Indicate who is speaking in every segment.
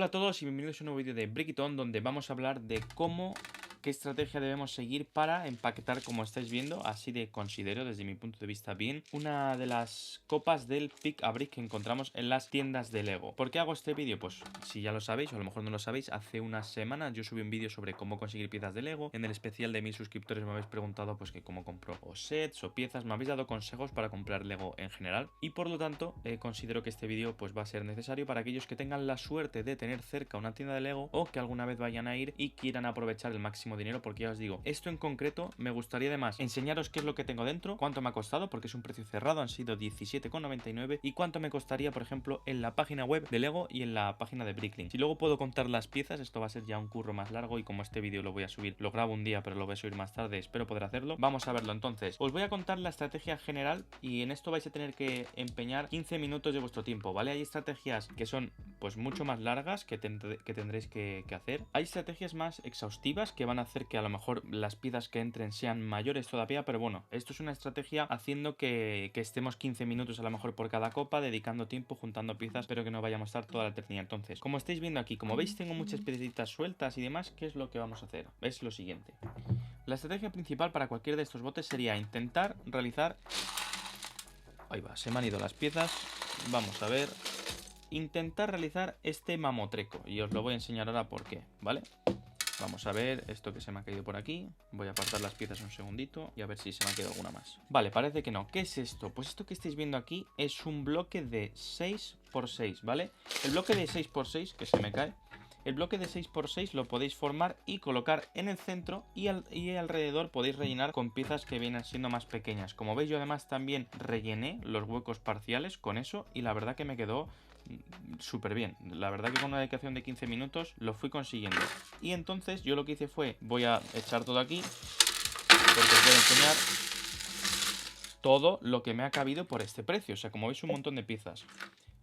Speaker 1: Hola a todos y bienvenidos a un nuevo vídeo de Brickton, donde vamos a hablar de qué estrategia debemos seguir para empaquetar, como estáis viendo, así de considero desde mi punto de vista bien, una de las copas del Pick a Brick que encontramos en las tiendas de Lego. ¿Por qué hago este vídeo? Pues si ya lo sabéis o a lo mejor no lo sabéis, hace unas semanas yo subí un vídeo sobre cómo conseguir piezas de Lego. En el especial de 1000 suscriptores me habéis preguntado pues que cómo compro o sets o piezas, me habéis dado consejos para comprar Lego en general y por lo tanto considero que este vídeo pues va a ser necesario para aquellos que tengan la suerte de tener cerca una tienda de Lego o que alguna vez vayan a ir y quieran aprovechar el máximo dinero, porque ya os digo, esto en concreto me gustaría además enseñaros qué es lo que tengo dentro, cuánto me ha costado, porque es un precio cerrado, han sido 17,99, y cuánto me costaría, por ejemplo, en la página web de Lego y en la página de Bricklink. Si luego puedo contar las piezas, esto va a ser ya un curro más largo, y como este vídeo lo voy a subir, lo grabo un día pero lo voy a subir más tarde, espero poder hacerlo. Vamos a verlo entonces. Os voy a contar la estrategia general y en esto vais a tener que empeñar 15 minutos de vuestro tiempo, ¿vale? Hay estrategias que son pues mucho más largas que tendréis que hacer. Hay estrategias más exhaustivas que van a hacer que a lo mejor las piezas que entren sean mayores todavía, pero bueno, esto es una estrategia haciendo que estemos 15 minutos a lo mejor por cada copa, dedicando tiempo, juntando piezas, pero que no vayamos a estar toda la eternidad. Entonces, como estáis viendo aquí, como veis tengo muchas piecitas sueltas y demás. ¿Qué es lo que vamos a hacer? Es lo siguiente. La estrategia principal para cualquiera de estos botes sería intentar realizar... Ahí va, se me han ido las piezas. Vamos a ver. Intentar realizar este mamotreco, y os lo voy a enseñar ahora por qué, ¿vale? Vamos a ver esto que se me ha caído por aquí. Voy a apartar las piezas un segundito y a ver si se me ha quedado alguna más. Vale, parece que no. ¿Qué es esto? Pues esto que estáis viendo aquí es un bloque de 6×6, ¿vale? El bloque de 6×6, que se me cae, el bloque de 6×6 lo podéis formar y colocar en el centro, y alrededor podéis rellenar con piezas que vienen siendo más pequeñas. Como veis, yo además también rellené los huecos parciales con eso y la verdad que me quedó súper bien. La verdad que con una dedicación de 15 minutos lo fui consiguiendo. Y entonces yo lo que hice fue, voy a echar todo aquí porque os voy a enseñar todo lo que me ha cabido por este precio. O sea, como veis, un montón de piezas.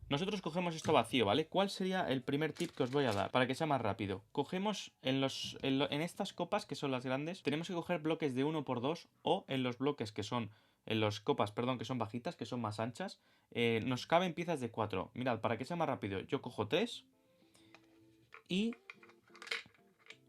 Speaker 1: Nosotros cogemos esto vacío, ¿vale? ¿Cuál sería el primer tip que os voy a dar para que sea más rápido? Cogemos en estas copas, que son las grandes, tenemos que coger bloques de 1×2, o en los bloques que son, en las copas, perdón, que son bajitas, que son más anchas, nos caben piezas de 4. Mirad, para que sea más rápido, yo cojo 3 y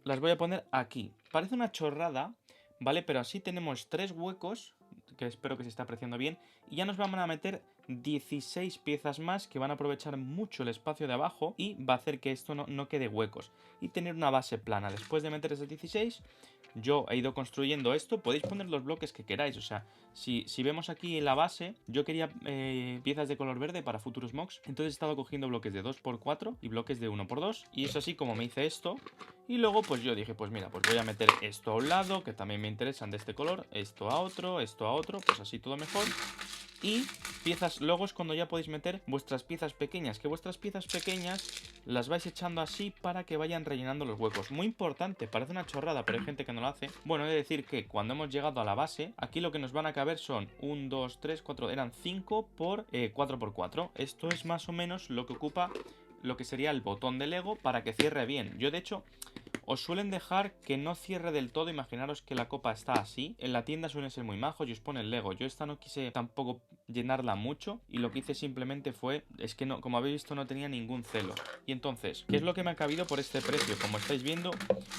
Speaker 1: las voy a poner aquí. Parece una chorrada, ¿vale? Pero así tenemos 3 huecos, que espero que se esté apreciando bien, y ya nos van a meter 16 piezas más que van a aprovechar mucho el espacio de abajo y va a hacer que esto no quede huecos y tener una base plana. Después de meter esas 16, yo he ido construyendo esto. Podéis poner los bloques que queráis, o sea, si vemos aquí la base, yo quería piezas de color verde para futuros mocks, entonces he estado cogiendo bloques de 2×4 y bloques de 1×2, y es así como me hice esto. Y luego pues yo dije, pues mira, pues voy a meter esto a un lado, que también me interesan de este color, esto a otro, pues así todo mejor. Y piezas, luego es cuando ya podéis meter vuestras piezas pequeñas, que vuestras piezas pequeñas las vais echando así para que vayan rellenando los huecos. Muy importante, parece una chorrada, pero hay gente que no lo hace. Bueno, he de decir que cuando hemos llegado a la base, aquí lo que nos van a caber son 1, 2, 3, 4, eran 5 por 4×4. Esto es más o menos lo que ocupa lo que sería el botón de Lego para que cierre bien. Yo de hecho os suelen dejar que no cierre del todo. Imaginaros que la copa está así. En la tienda suelen ser muy majos y os ponen Lego. Yo esta no quise tampoco llenarla mucho, y lo que hice simplemente fue, es que no, como habéis visto, no tenía ningún celo. Y entonces, ¿qué es lo que me ha cabido por este precio? Como estáis viendo,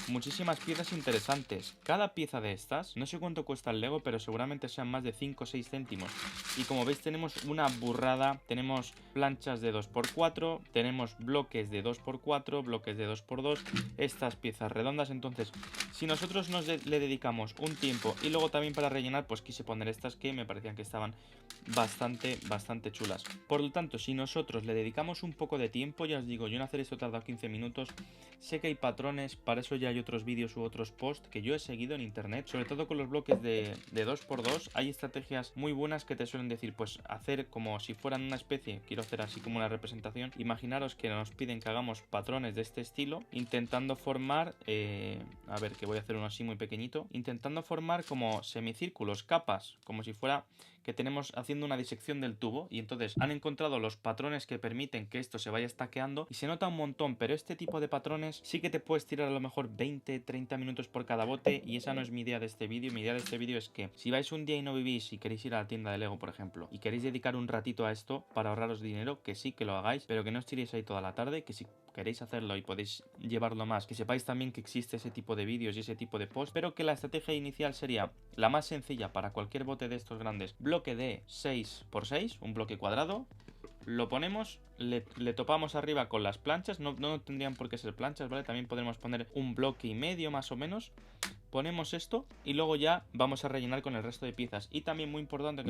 Speaker 1: muchísimas piezas interesantes. Cada pieza de estas, no sé cuánto cuesta el Lego, pero seguramente sean más de 5 o 6 céntimos. Y como veis, tenemos una burrada. Tenemos planchas de 2×4, tenemos bloques de 2×4, bloques de 2×2, estas piezas redondas. Entonces, si nosotros le dedicamos un tiempo y luego también para rellenar, pues quise poner estas que me parecían que estaban bastante chulas. Por lo tanto, si nosotros le dedicamos un poco de tiempo, ya os digo, yo en hacer esto he tardado 15 minutos. Sé que hay patrones, para eso ya hay otros vídeos u otros posts que yo he seguido en internet, sobre todo con los bloques de 2×2. Hay estrategias muy buenas que te suelen decir, pues hacer como si fueran una especie, quiero hacer así como una representación. Imaginaros que nos piden que hagamos patrones de este estilo, intentando formar, a ver, que voy a hacer uno así muy pequeñito, intentando formar como semicírculos, capas, como si fuera que tenemos haciendo una disección del tubo, y entonces han encontrado los patrones que permiten que esto se vaya stackeando y se nota un montón, pero este tipo de patrones sí que te puedes tirar a lo mejor 20-30 minutos por cada bote, y esa no es mi idea de este vídeo. Mi idea de este vídeo es que si vais un día y no vivís y queréis ir a la tienda de Lego, por ejemplo, y queréis dedicar un ratito a esto para ahorraros dinero, que sí que lo hagáis, pero que no os tiréis ahí toda la tarde, que si queréis hacerlo y podéis llevarlo más, que sepáis también que existe ese tipo de vídeos y ese tipo de posts, pero que la estrategia inicial sería la más sencilla para cualquier bote de estos grandes: bloque de 6×6, un bloque cuadrado, lo ponemos, le topamos arriba con las planchas, no tendrían por qué ser planchas, ¿vale? También podremos poner un bloque y medio más o menos. Ponemos esto y luego ya vamos a rellenar con el resto de piezas. Y también muy importante,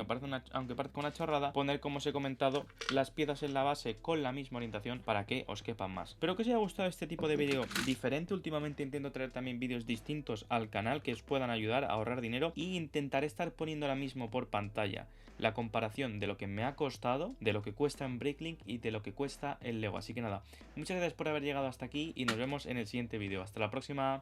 Speaker 1: aunque parezca una chorrada, poner, como os he comentado, las piezas en la base con la misma orientación para que os quepan más. Espero que os haya gustado este tipo de vídeo diferente. Últimamente intento traer también vídeos distintos al canal que os puedan ayudar a ahorrar dinero, y intentaré estar poniendo ahora mismo por pantalla la comparación de lo que me ha costado, de lo que cuesta en Bricklink y de lo que cuesta en Lego. Así que nada, muchas gracias por haber llegado hasta aquí y nos vemos en el siguiente vídeo. Hasta la próxima.